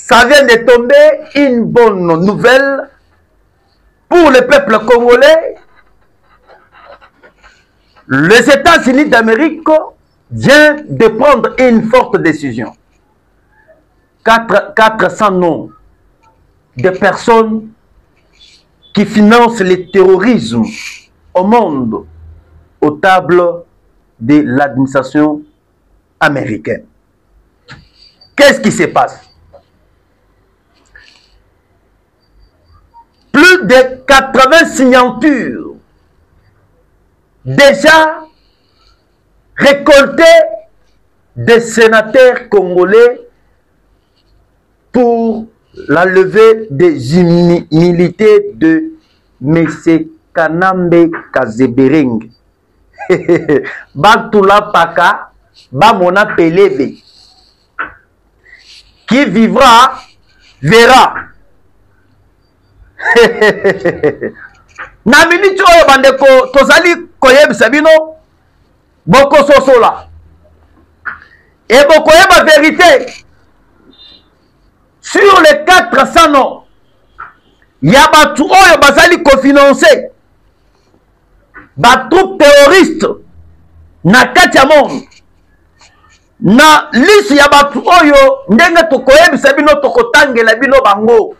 Ça vient de tomber, une bonne nouvelle pour le peuple congolais. Les États-Unis d'Amérique viennent de prendre une forte décision. 400 noms de personnes qui financent le terrorisme au monde aux tables de l'administration américaine. Qu'est-ce qui se passe? Plus de 80 signatures déjà récoltées des sénateurs congolais pour la levée des immunités de M. Kanambe Kazebering. Bantula Paka, Bamona Pelebe. Qui vivra, verra. Na minute oyo bandeko tozali koyebisa bino boko sosola. Et bokoyeba vérité. Sur les 400 noms, il y a batu oyo bazali kofinancer ba troupe terroriste na kati ya monde. Na liste ya batu oyo ndenge tokoyebisa bino tokotangela bino bango.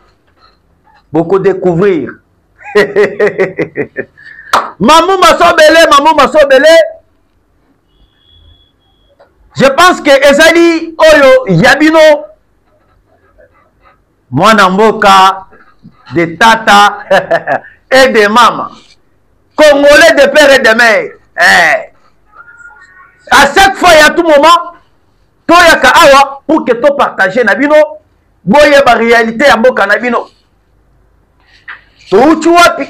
Beaucoup découvrir. Mamou Masobele. Je pense que Ezali Oyo Yabino, Mwana Mboka, de tata et de maman. Congolais de père et de mère. À chaque fois, il y a tout moment, Toyaka Awa, pour que tu partages Nabino, Boye ba réalité à Mboka Nabino. Touchu wapi,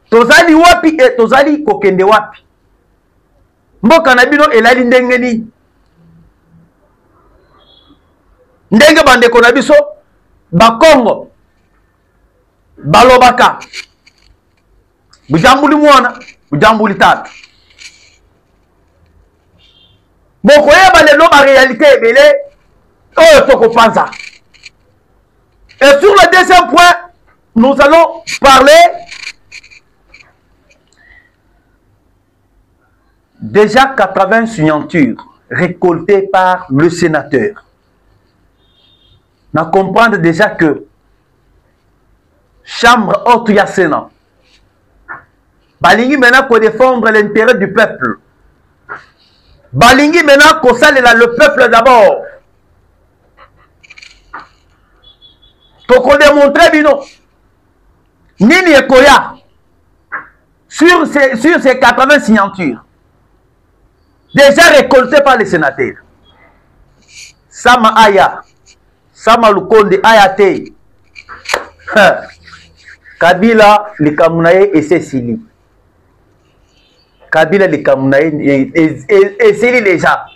tozali wapi et tozali kokende wapi. Mboka Nabino elali ndenge ni. Ndenge bandeko na biso bakongo balobaka. Bujambuli mwana, bujambuli tata. Boko yeba lelo ba réalité ebele oyo toko panza. Et sur le deuxième point, nous allons parler déjà 80 signatures récoltées par le sénateur. Nous comprenons déjà que Chambre haute ya Sénat Balingi maintenant pour défendre l'intérêt du peuple. Balingi maintenant qu'on salela le peuple d'abord. Pour qu'on démontre bino. Nini Ekoya sur ces 80 signatures déjà récoltées par les sénateurs. Sama Aya, Sama Lukonde Ayate, Kabila Likamunaye et Cécilie. Kabila Likamunaye et Cécilie déjà.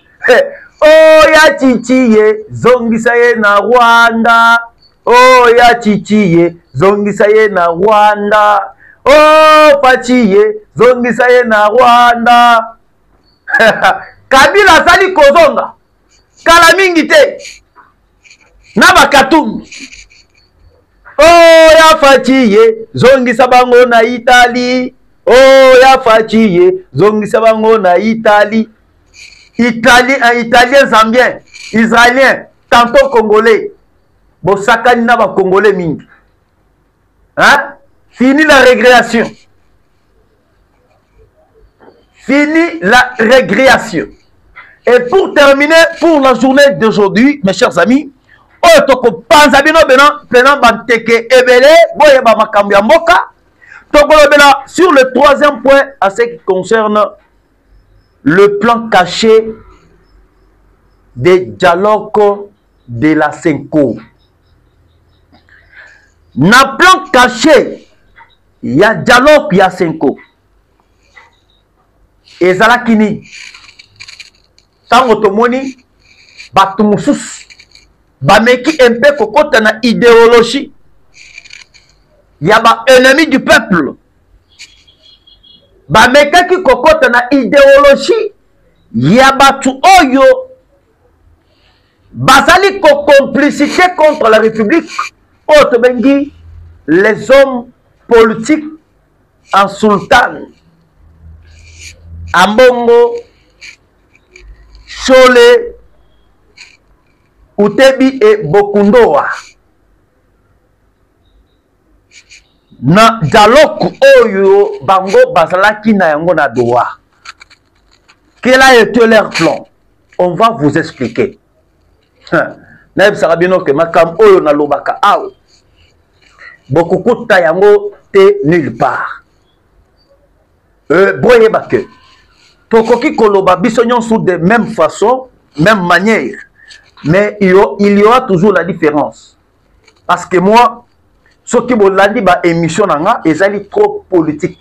Oh ya chichiye zongisaye na Rwanda. Oh ya chichiye zongisaye na Rwanda. Oh pachiye zongisaye na Rwanda. Kabila sali kozonga. Kala mingi te. Na bakatum. Oh ya fachiye zongisa bango na Italie. Oh ya fachiye zongisa bango na Italie. Italien zambien, israélien, tantôt congolais. Bosakani na ba congolais mingi. Hein? Fini la récréation. Fini la récréation. Et pour terminer, pour la journée d'aujourd'hui, mes chers amis, sur le troisième point, à ce qui concerne le plan caché des dialogues de la Senko. Na plan caché, il y a dialogue, il y a Senko. Et Zalakini, tant automoni, batumusus, bameki un peu kokota na idéologie. Il y a ba ennemi du peuple. Bameka ki kokota na idéologie. Il y a batu oyo Basali ko complicité contre la République. Otobengi, les hommes politiques en sultan. Ambongo, Chole, Utebi et Bokundoa. Na dialogue oyo bango bazalaki na yango na doa. Quel a été leur plan? On va vous expliquer. Naib Sarabino que makam oyo na lobaka aw. Bokukuta yango te nulle part. Boye bake. Tokoki koloba biso nyonso de même façon, même manière. Mais il y aura toujours la différence. Parce que moi, ce qui m'a dit ba émission nanga, ezali trop politique.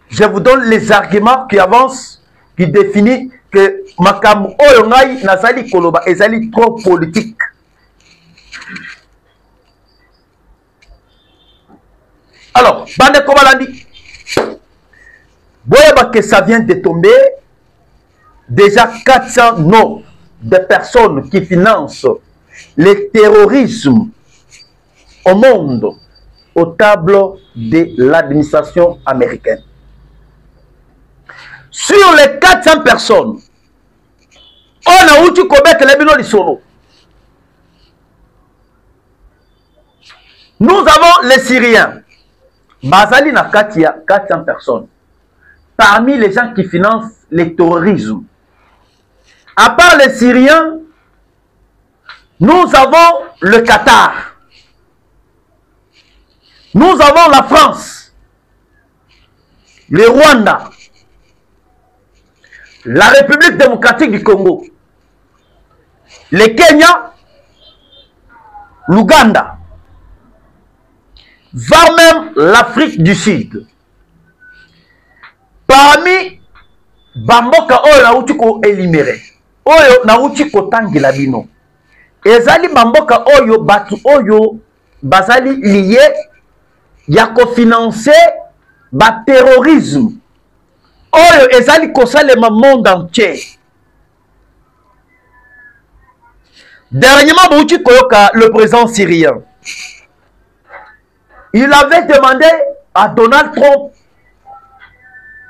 Je vous donne les arguments qui avancent, qui définissent que makam oyo ngai nazali koloba ezali trop politique. Alors, bande kobalandi. Boyeba que ça vient de tomber. Déjà 400 noms de personnes qui financent le terrorisme au monde au tableau de l'administration américaine. Sur les 400 personnes, on a outil commettre les bino lisolo. Nous avons les Syriens. Bazali na Katia, 400 personnes. Parmi les gens qui financent le terrorisme, à part les Syriens, nous avons le Qatar. Nous avons la France, le Rwanda, la République démocratique du Congo, le Kenya, l'Ouganda, voire même l'Afrique du Sud. Parmi Bamboka oyo na uti ko éliminer, oyo na uti ko tangela bino. Ezali Bamboka oyo batu oyo bazali lié ya ko financer ba terrorisme. Oyo ezali ko salema monde entier. Dernièrement bouti koyoka le président syrien. Il avait demandé à Donald Trump,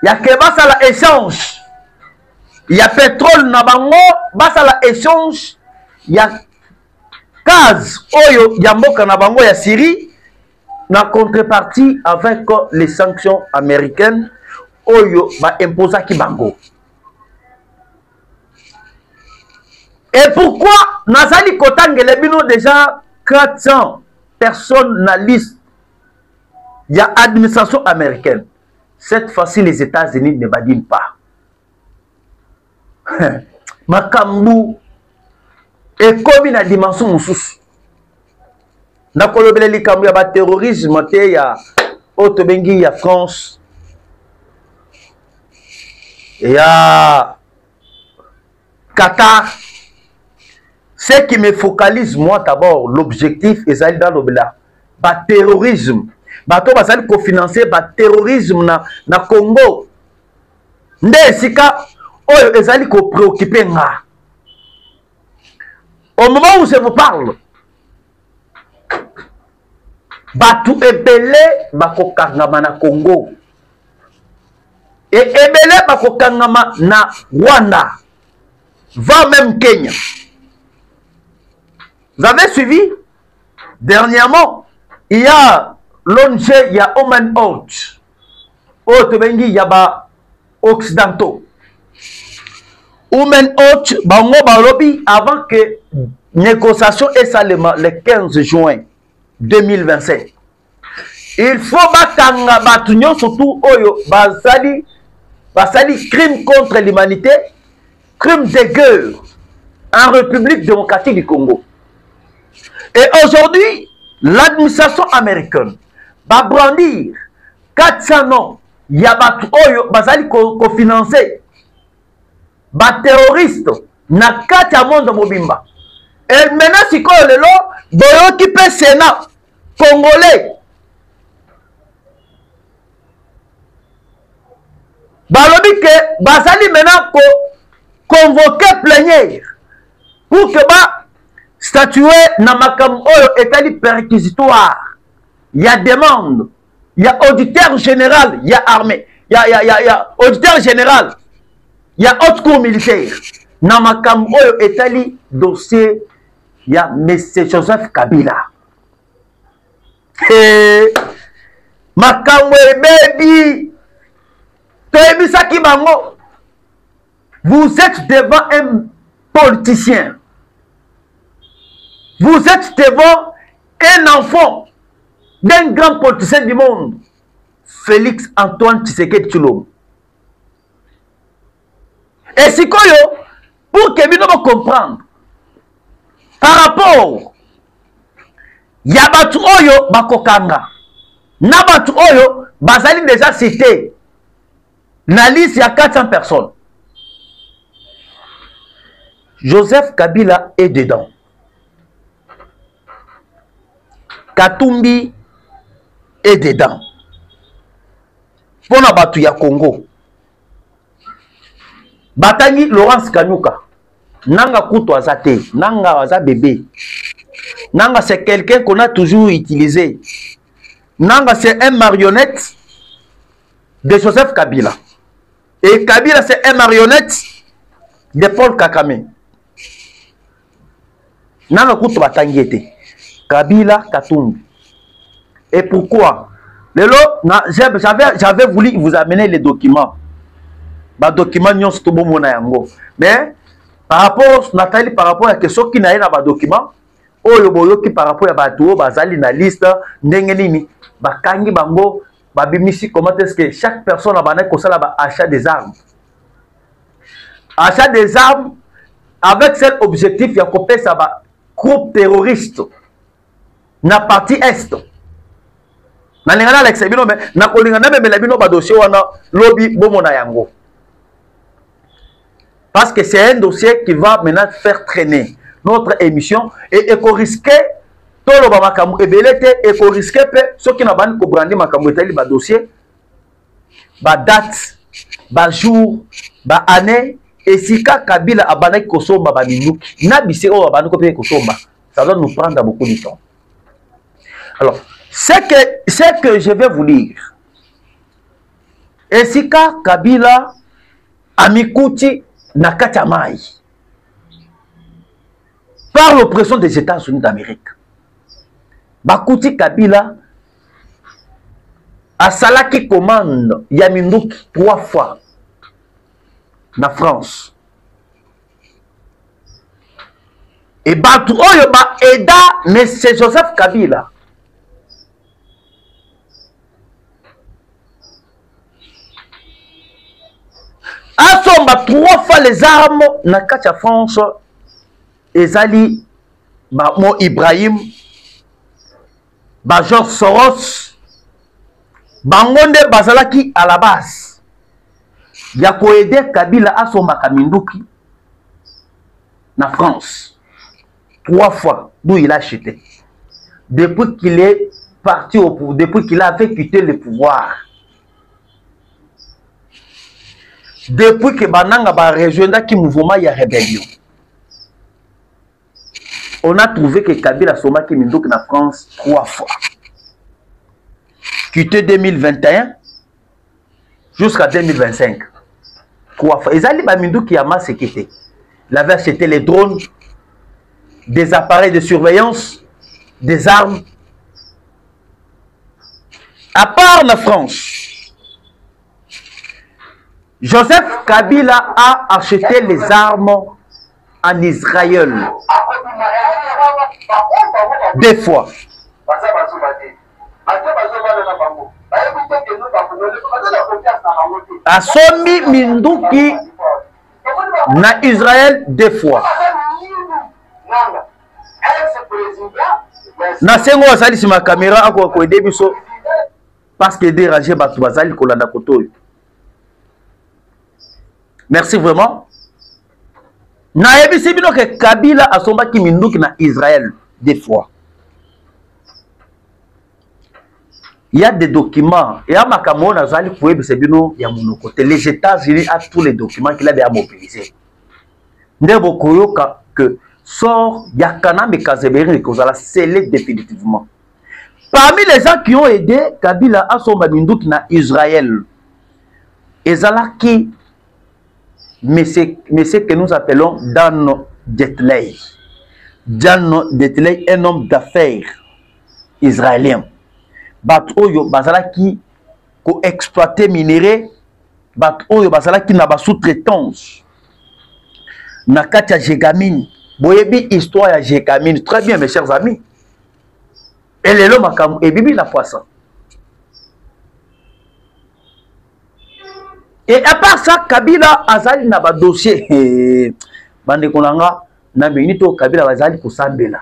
il y a que basa la échange, il y a pétrole na bango, basa la échange, il y a gaz oyo yamboka na bango ya Syrie, na contrepartie avec les sanctions américaines oyo ba imposa ki bango. Et pourquoi nazali kotangele bino déjà 400 personnes na liste? Il y a administration américaine. Cette fois-ci, les États-Unis ne badinent pas. Makambu et comme la dimension moussous. Na kolobele likambu ya ba terrorisme te ya Otobengi ya France. Et ya Qatar. Ce qui me focalise moi d'abord, l'objectif est d'aller dans l'obéla. Ba terrorisme. Bato basali ko financer ba terrorisme na Congo. Nde sika oyo ezali ko préoccuper nga. Au moment où je vous parle, bato ebele bako kangama na Congo. Et ebele bako kangama na Rwanda. Va même Kenya. Vous avez suivi? Dernièrement, il y a l'ONG, il y a Oman Out. Otobengi, il y a ba Occidentaux. Oman Out, bango balobi, avant que négociation et salement le 15 juin 2025. Il faut batanga batunyo surtout oyo basali crime contre l'humanité, crime de guerre en République démocratique du Congo. Et aujourd'hui, l'administration américaine va brandir 400 noms. Il y a oyo basali ko financer ba terroriste na kati monde mobimba. Et maintenant si ko lelo boyo ki pe Sénat congolais. Balobi que basali maintenant ko convoquer plénière pour que ba statuer na makambo oyo etali perquisitoire. Il y a demande, il y a auditeur général, il y a armée, il y a auditeur général, il y a haute cour militaire. Na makambo oyo etali dossier, il y a M. Joseph Kabila. Makambo baby, toyebisaki bango. Vous êtes devant un politicien. Vous êtes devant un enfant d'un grand politicien du monde, Félix Antoine Tshisekedi Tshilombo. Et si pour que vous comprendre, par rapport, il y a batu oyo bakokanga, na batu oyo bazali déjà cité, na liste il y a 400 personnes. Joseph Kabila est dedans. Katumbi est dedans. Pour la batu ya Congo. Batangi Laurence Kanyuka. Nanga Koutou Azate. Nanga Aza bébé. Nanga c'est quelqu'un qu'on a toujours utilisé. Nanga c'est un marionnette de Joseph Kabila. Et Kabila c'est un marionnette de Paul Kagame. Nanga Koutou Batangi était. Kabila Katumbi. Et pourquoi? J'avais voulu vous amener les documents. Les documents nyons tout bon mona yango. Mais par rapport Nathalie par rapport à que ceux qui n'aient pas document, oyo boyo qui par rapport à batuo bazali na liste ndenge nini bakangi bango babimisi comment est-ce que chaque personne a bané ko sala ba achat des armes. Achat des armes avec cet objectif ya kopesa ça ba groupe terroriste. Na partie est na lingana Alex bino mais na kolingana bemela bino ba dossier wana lobby bomona yango parce que c'est un dossier qui va maintenant faire traîner notre émission et qu'on risque tolo ba makambo ebelete et qu'on risque pe ceux qui na bani ko brandi makambo etali ba dossier ba date ba jour ba année et sika Kabila abana ko somba ba minuki na bise o abana ko pe ko somba ça doit nous prendre beaucoup de temps. Alors, ce que je vais vous dire, Esika Kabila Amikuti Nakatamai par l'oppression des États-Unis d'Amérique. Bakuti Kabila a Salaki commande Yaminduki 3 fois na France. Et Batu Oyoba Eda, mais c'est Joseph Kabila. Asomba 3 fois les armes na Katia France ezali ba Mo Ibrahim ba George Soros bangonde bazalaki à la base ya ko aider Kabila asomba kaminduki na France 3 fois d'où il a acheté depuis qu'il est parti au pouvoir, depuis qu'il avait quitté le pouvoir. Depuis que Bananga va rejoindre qui mouvement il y a rébellion. On a trouvé que Kabila Soma qui Mindouk na France 3 fois. Quitté 2021 jusqu'à 2025. 3 fois. Ils allaient à Mindouk qui a massé quitté. Il avait acheté les drones, des appareils de surveillance, des armes. À part la France, Joseph Kabila a acheté les armes en Israël 2 fois. Asomi Minduki na Israël 2 fois. Na sengo wasali sima caméra ako ko debiso parce que déranger batu bazali kolanda kotoyo. Merci vraiment. Na ebisi bino ke Kabila asomba ki Minduki na Israël 2 fois. Il y a des documents. Il y a makamon azali pour ebisi bino ya monokote. Les États-Unis a tous les documents qu'il a déjà mobilisés. Ndebo koyoka que sort Yakanambe Kazebering que vous allez sceller définitivement. Parmi les gens qui ont aidé Kabila à son Babindouk na Israël, Ezalaki, mais c'est que nous appelons Dan Detley. Dan Detley, un homme d'affaires israélien. Batoyo Bazalaki, ko exploiter minerai, Batoyo Bazalaki na ba sous-traitance. Nakatia Jegamine. Boyebi histoire ya Jegamine. Très bien, mes chers amis. Et les lots makam et bibi la poisson. Et à part ça, Kabila azali na ba dossier. Bande konanga na minito Kabila azali ko sambela.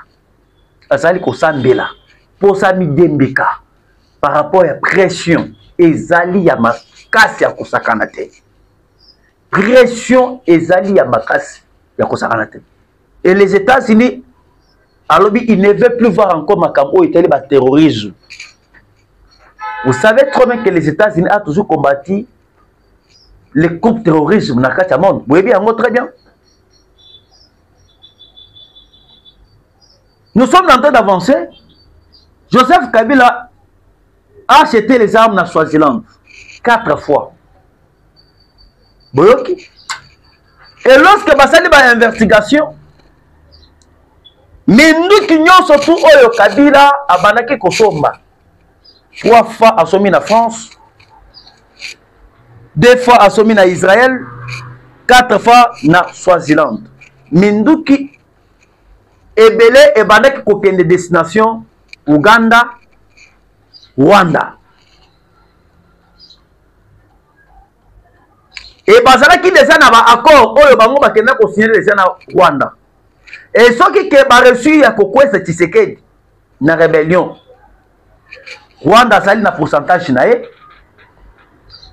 Azali ko sambela. Pour ça mi dembeka par rapport à pression ezali ya makasi ya kosakana te. Pression ezali ya makasi ya kosakana te. Et les États-Unis, alors ils ne veulent plus voir encore Makambo et le terrorisme. Vous savez trop bien que les États-Unis ont toujours combattu les groupes terroristes dans le monde. Vous voyez bien, très bien. Nous sommes en train d'avancer. Joseph Kabila a acheté les armes dans Swaziland 4 fois. Boyoki. Et lorsque Basali va investigation, mais nous qui sommes surtout au Kabila à Banaki Kosomba. 3 fois à Somi en France, 2 fois à Somi en Israël, 4 fois na Swaziland. Minduki Ebele et Banaki Kopien de destination Ouganda, Rwanda. Et Bazalaki déjà na ba accord oyo bango bakenda ko signer déjà na Rwanda. Et ceux qui ont reçu à Kokwesa Tshisekedi na rébellion, Rwanda azali na pourcentage nae,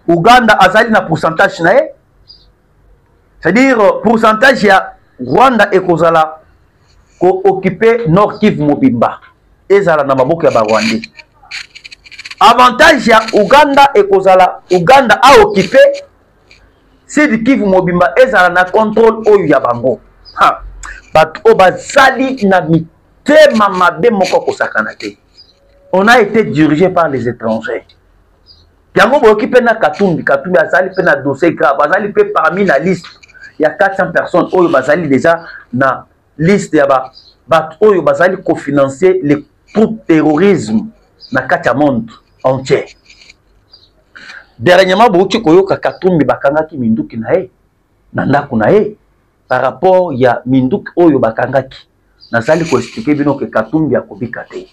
Uganda azali na pourcentage nae, c'est-à-dire pourcentage ya Rwanda et Kozala ko occuper Nord Kivu Mobimba, ezala na maboko ya ba Rwandais. Avantage ya Uganda et Kozala, Uganda a occupé Sud Kivu Mobimba, ezala na contrôle oyo ya bango. Ha. On a été dirigé par les étrangers. Yango occupé na Katumbi, Katumbi azali pe na dossier grave, azali pe parmi la liste. Il y a 400 personnes oyo bazali déjà na liste ya ba oyo bazali cofinancer les groupes terrorisme na katia monde entier. Dernièrement boki koyoka Katumbi bakangaki minduki na ye, na ndaku na ye. Par rapport ya Mindouk Oyo Bakangaki, Nazali ko expliquer bino que Katumbi a kobikate.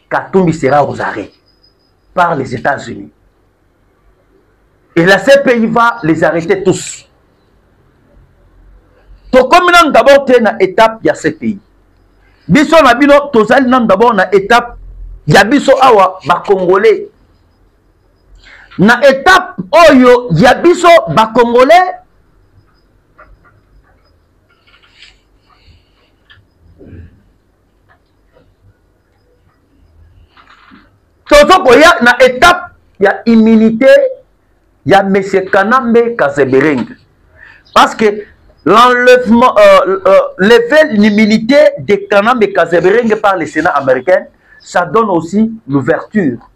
Katumbi sera aux arrêts par les États-Unis. Et la CPI va les arrêter tous. To comme nan d'abord na étape ya CPI. Biso na bino tozali nan d'abord na étape ya biso awa ba Congolais. Na étape oyo ya biso ba Congolais. Tozoko ya na étape ya immunité ya M. Kanambe Kazebering. Parce que l'enlèvement, lever l'immunité de Kanambe Kazebering par le Sénat américain, ça donne aussi l'ouverture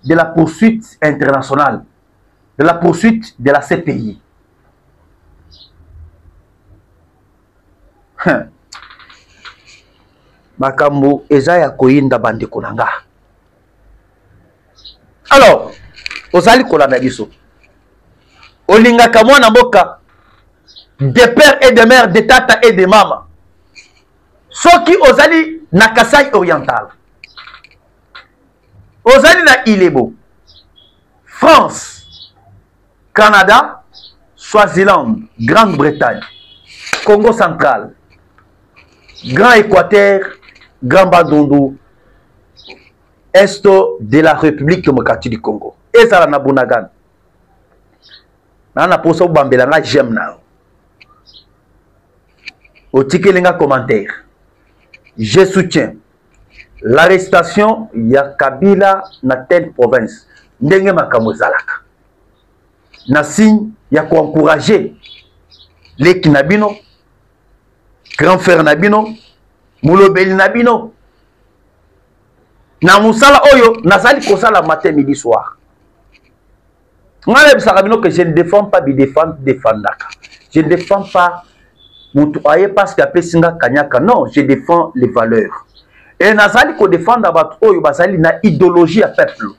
de la poursuite internationale, de la poursuite de la CPI. Makambo ezaya koyinda bande konanga. Alors, ozali kolanda biso. Olinga kamwana mboka de père et de mère, de tata et de mama. Soki ozali na Kasai oriental. Ozali na Ilebo. France, Canada, Swaziland, Grande-Bretagne, Congo central, Grand Équateur, Grand Bandundu, Est de la République démocratique du Congo. Et ça na Bunagan. Nana poso bambelanga j'aime na. Au tikelinga commentaire. Je soutiens l'arrestation ya Kabila na telle province. Ndenge makambo zalaka. Na signe ya encourager les Kinabino grand frère Nabino, Moulobeli Nabino. Na musala oyo, nazali kosala matin, midi, soir. Moi, que je ne défends pas, défendaka. Je ne défends pas parce que singa kanyaka. Non, je défends les valeurs. Et nazali ko défendre abat oyo basali na idéologie à peuple.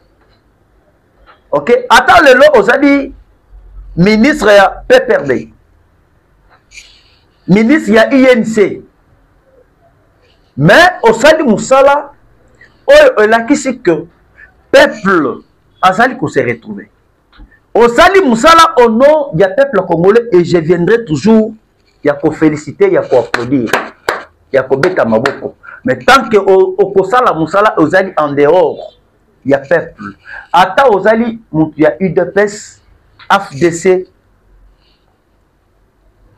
Ok? Attends le lot ozali ministre ya PPRD. Ministre ya INC. Mais osali musala oyo elakisi que peuple azali ko se retrouver. Osali musala au nom du peuple congolais et je viendrai toujours ya ko féliciter, ya ko applaudir, ya ko beta maboko. Mais tant que okosala musala osali en dehors, ya peuple. Ata osali mutu ya UDPS, AFDC,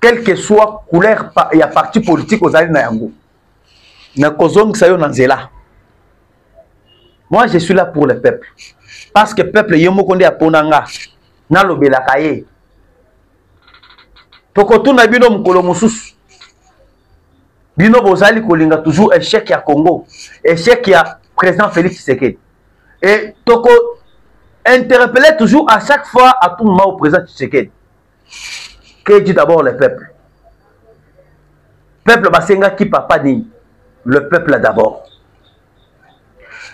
quelle que soit couleur ya parti politique osali na yango. Na kozong sayo na nzela. Moi je suis là pour le peuple. Parce que le peuple yemo konde aponanga. Na lobela kaye tokotuna bino mukolo mususu bino bozali kolinga toujours échec ya Congo, échec ya président Félix Tshisekedi, et toko interpeller toujours à chaque fois à tout moment au président Tshisekedi que dit d'abord le peuple basenga ki papa ni le peuple d'abord.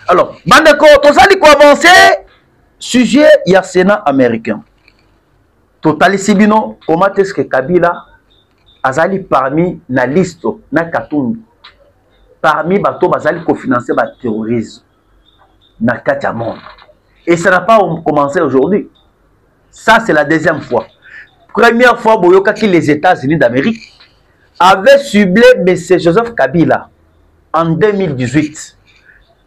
Alors bandeko tozali ko avancer sujet ya Sénat américain. Total Sibino, comment est-ce que Kabila azali parmi la liste na Katumbi, parmi bato bazali kofinancer ba terrorisme na kati monde. Et ça n'a pas commencé aujourd'hui. Ça c'est la deuxième fois. Première fois boyoka que les États-Unis d'Amérique avaient ciblé M. Joseph Kabila en 2018.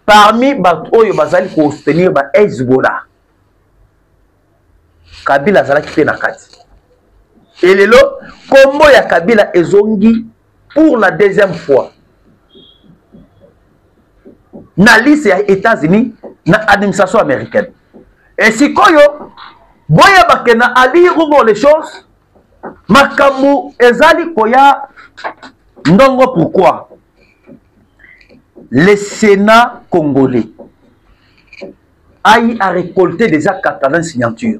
Parmi bato oyo bazali ko soutenir ba Hezbollah. Kabila zalaki pe na kati. Et lelo kombo ya Kabila ezongi pour la deuxième fois. Na liste ya États-Unis na administration américaine. Et si koyo boya bakena ali rubo les choses makamu ezali koya ndongo pourquoi le Sénat congolais a récolté déjà 80 signatures.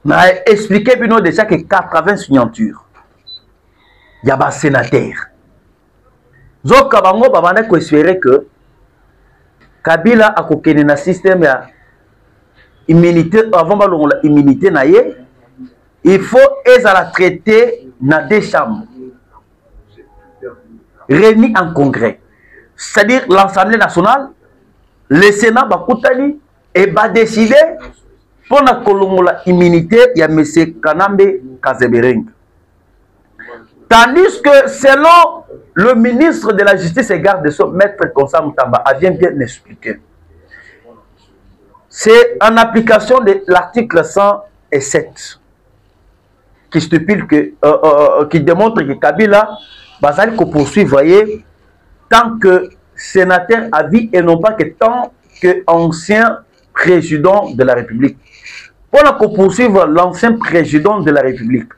m'a expliqué déjà que 80 signatures. Il y a un sénateur. Zoka bango babanda ko espérer que Kabila a kokene na système ya immunité avant balongola immunité na ye, il faut ezala traiter na deux chambres réunis en congrès. C'est-à-dire l'Assemblée nationale, le Sénat bakutani et ba décider pour la kolongola immunité ya M. Kanambe Kazebereng. Tandis que selon le ministre de la Justice et garde de son maître Konsa Mutamba a bien expliqué. C'est en application de l'article 107 qui stipule que qui démontre que Kabila bazali ko poursuivre, voyez, tant que sénateur à vie et non pas que tant que ancien président de la République. Pour poursuivre l'ancien président de la République,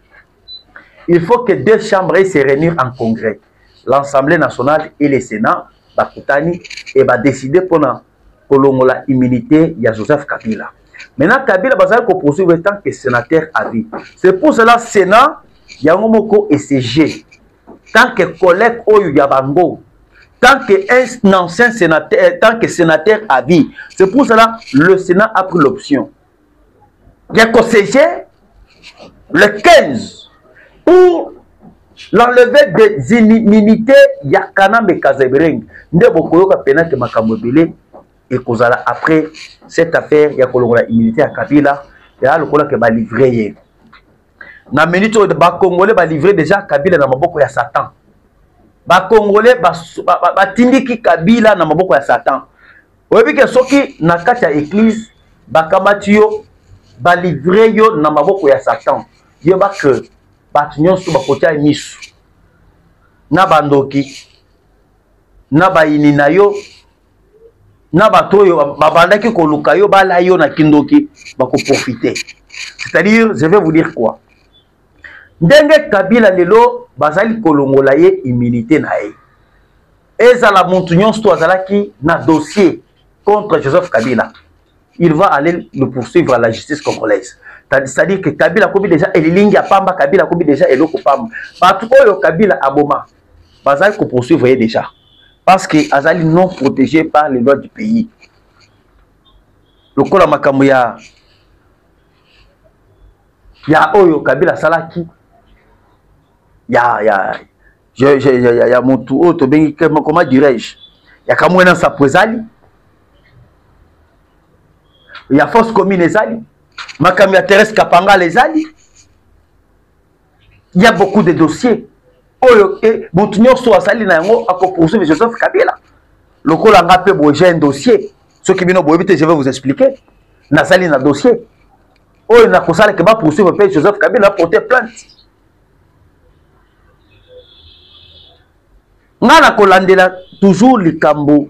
il faut que deux chambres se réunissent en congrès. L'Assemblée nationale et le Sénat, Bakutani, et va décider pour la immunité de Joseph Kabila. Maintenant, Kabila va poursuivre tant que sénateur à vie. C'est pour cela que le Sénat, Yangomoko et CG, tant que collègue Oyo Yabango, tant qu'un ancien sénateur, tant que sénateur à vie. C'est pour cela que le Sénat a pris l'option. Il y a qu'au CG, le 15, pour l'enlever des immunités, il y a Kanambe Kazebereng. Nde bokoyoka pena ke makamobele et kozala après cette affaire, il y a kolongola immunité à Kabila, il y a le kola ke ba livré. Na minute de ba Congolais ba livré déjà Kabila na maboko ya Satan. Ba Congolais ba tindiki Kabila na maboko ya Satan. Oyebi ke soki na kati ya église ba kamatiyo ba livrer yo na maboko ya Satan. Yo ba que bato nyonso ba kotia misu. Na bandoki na ba inina yo na bato yo babandaki koluka yo bala yo na kindoki ba ko profiter. C'est-à-dire, je vais vous dire quoi. Ndenge Kabila lelo bazali kolongola ye immunité na ye. Ezala muntu nyonso azalaki na dossier contre Joseph Kabila. Il va aller le poursuivre à la justice congolaise. C'est-à-dire que Kabila kobi déjà elilingi apamba, Kabila kobi déjà eloko pamba. Batu oyo Kabila aboma bazali ko poursuivre ye déjà parce que azali non protégé par les lois du pays. Lokola makambo ya oyo Kabila salaki ya mutu oto bengi comment dirais-je, ya kamwena sa prezali, ya force commune ezali, makambo ya Thérèse Kapanga ezali. Il y a beaucoup de dossiers oyo mutu nyonso asali na yango ako poursuivre Joseph Kabila. Lokola ngape bo j'ai un dossier, ce qui bino bo éviter je vais vous expliquer. Na sali na dossier oyo na kosala ke ba poursuivre pe Joseph Kabila porter plainte. Ngana kolandela toujours likambo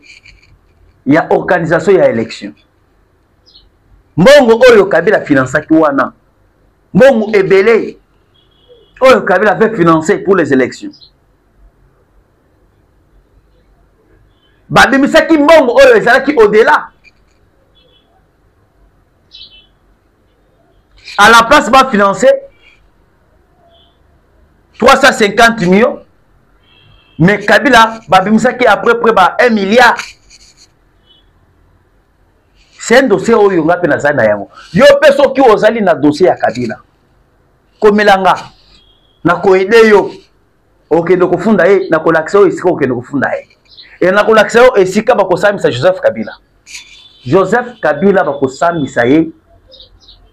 ya organisation ya élection. Mbongo oyo Kabila financaki wana. Mbongo ebele oyo Kabila avait financé pour les élections. Babimisaki mbongo oyo ezalaki au-delà. À la place va financer 350 millions. Mais Kabila, babimisaki après près 1 milliard. C'est un dossier où il y a un dossier. Il y a un personne qui a un dossier à Kabila. Comme Melanga, na ko aider yo. Ok, donc funda e na ko l'accès ici ko no funda e. Et na ko l'accès ici ka ba ko samisa Joseph Kabila. Joseph Kabila ba ko samisa ye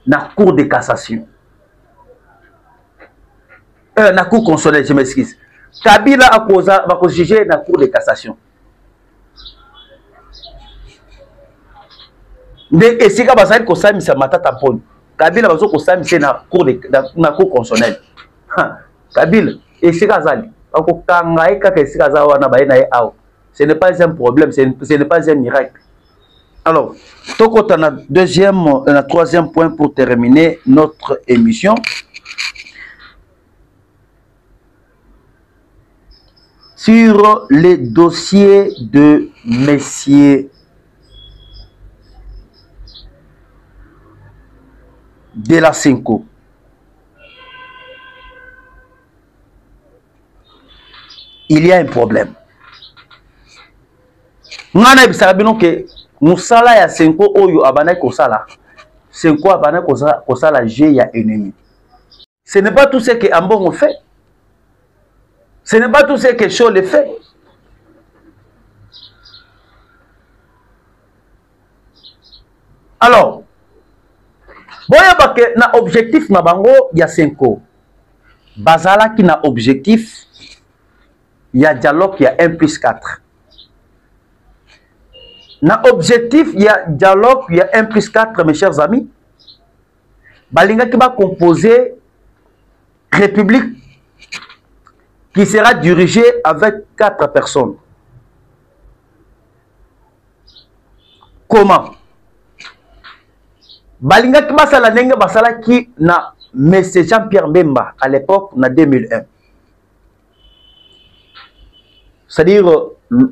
na cour de cassation. Na cour constitutionnelle, je m'excuse. Kabila a va ko juger na cour de cassation. Ndé esika bazali ko samisa matata mponi. Kabila bazo ko samisa na cour constitutionnelle. Kabila esika zali ako kanga kaka esika za wana ba na ye aw. Ce n'est pas un problème, ce n'est pas un miracle. Alors, tokota na troisième point pour terminer notre émission. Sur les dossiers de messieurs de la Senko. Il y a un problème. Ngana bisabino ke musala ya Senko oyo abana kosala. Senko abana kosala G ya ennemi. Ce n'est pas tout ce que Ambongo fait. Ce n'est pas tout ce que Chole fait. Alors, boya bake na objectif na bango ya Senko. Bazala ki na objectif ya dialogue ya 1+4. Na objectif ya dialogue ya 1+4, mes chers amis. Balinga ki ba composer république qui sera dirigé avec 4 personnes. Comment? Balinga ki basala ndenge basala ki na M. Jean-Pierre Bemba à l'époque na 2001. C'est-à-dire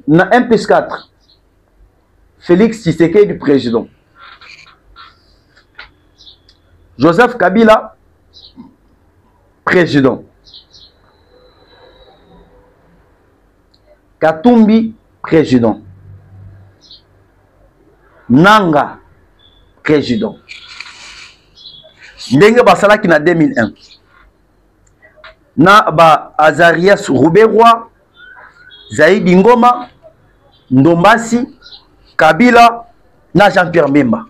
na 1+4 Félix Tshisekedi du président. Joseph Kabila président. Katumbi, président. Nanga, président. Ndenge basala ki na 2001. Na ba Azarias Rouberoi, Zaïdi Ngoma, Ndombasi, Kabila, na Jean-Pierre Bemba.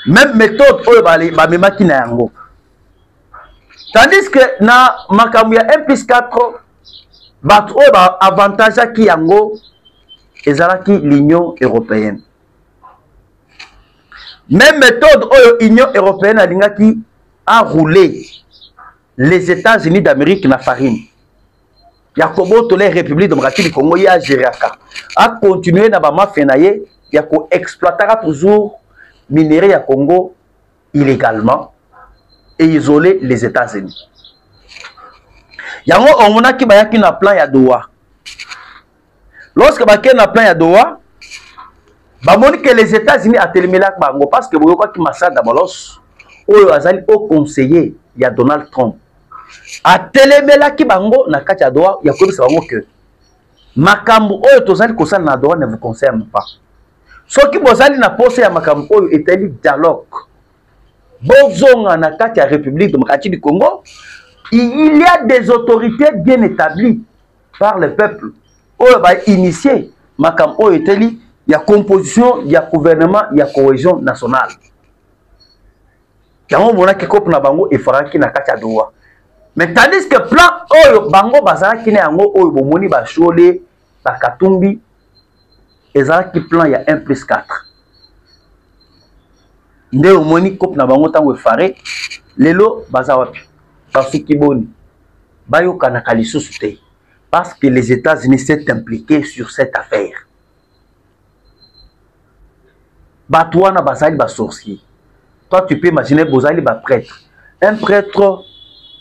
Même méthode oyo ba memaki na yango. Tandis que na makambo ya 1+4 bato oyo ba avantage ki yango ezalaki l'Union européenne. Même méthode où l'Union européenne a roulé les États-Unis d'Amérique na farine. Yakobo les République démocratique du Congo ya Géraka a continué na ba mafenaye ya ko exploitera toujours minerai ya Congo illégalement et isoler les États-Unis. Yango on a ki bayaki na plan ya Doha. Lorsque bayaki na plan ya Doha, ba moni que les États-Unis a télé la bango parce que boyo ki Masada Bolos oyo azali au conseiller ya Donald Trump. A telemela ki bango na kati ya Doha ya kobisa bango que makambo oyo tozali kosala na Doha ne vous concerne pas. Soki bozali na pose ya makambo oyo etali dialogue bozonga na kati ya République démocratique du Congo, il y a des autorités bien établies par le peuple oyo ba initié makambo oyo etali ya composition ya gouvernement ya cohésion nationale. Yango mona ki kopo na bango efaraki na kati ya Doha. Mais tandis que plan oyo bango bazalaki na yango oyo bomoni ba Chole ba Katumbi ezalaki plan ya 1+4. Nde omoni kopo na bango tango efare lelo baza wapi basuki boni bayoka na kalisusu te parce que les États-Unis s'est impliqués sur cette affaire. Batouana bazali ba sorcier. Toi tu peux imaginer bozali ba prêtre. Un prêtre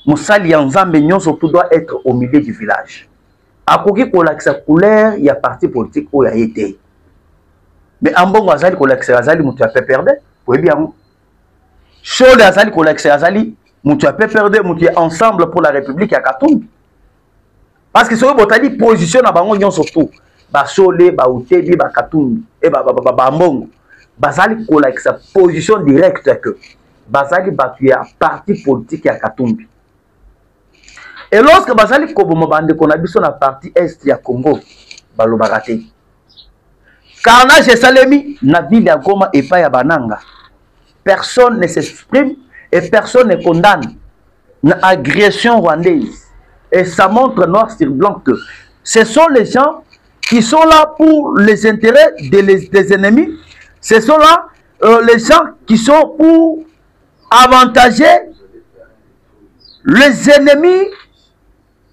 Moussali Nzambe surtout doit être au milieu du village. Akoki kolakisa couleur ya parti politique où il a été. Mais en bon azali kolakisa azali mutu a pe perdre. Pour bien. Chole azali kolakisa azali mutu a pe perdre mutu ensemble pour la République ya Katumbi. Parce que ce botali position na bango nyon surtout ba Chole ba Utebi ba Katumbi et ba mbongo. Bazali kolakisa position directe que bazali batu ya parti politique ya Katumbi. Et lorsque bazali koboma bande qu'on a biso na partie est ya Congo balobakate carnage salemi na ville ya Goma et pas ya Bananga, personne ne s'exprime et personne ne condamne une agression rwandaise, et ça montre noir sur blanc que ce sont les gens qui sont là pour les intérêts des ennemis, ce sont là les gens qui sont pour avantager les ennemis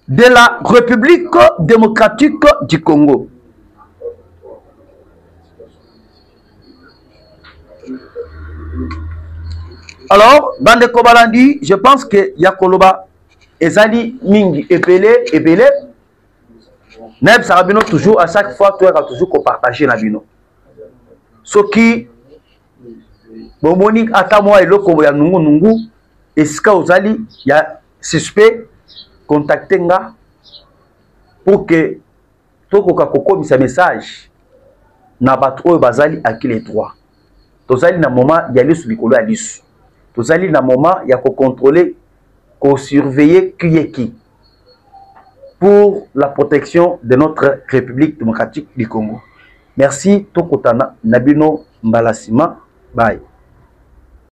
de la République démocratique du Congo. Alors, Bande Kobalandi, je pense que Yakoloba, Ezali, Mingi, Epele, Neb Sarabino, toujours, à chaque fois, tu as toujours partager Nabino. Ce qui, bon, Monique, à moi, et l'autre, ya Nungu, et ce qu'il y a suspect. Contactez nga pour que tokoka kokomisa message na bato oyo bazali aki les droits. Tozali na moment ya lisu likolo ya lisu. Tozali na moment ya ko contrôler, ko surveiller qui pour la protection de notre République démocratique du Congo. Merci tokotana nabino mbalasima. Bye.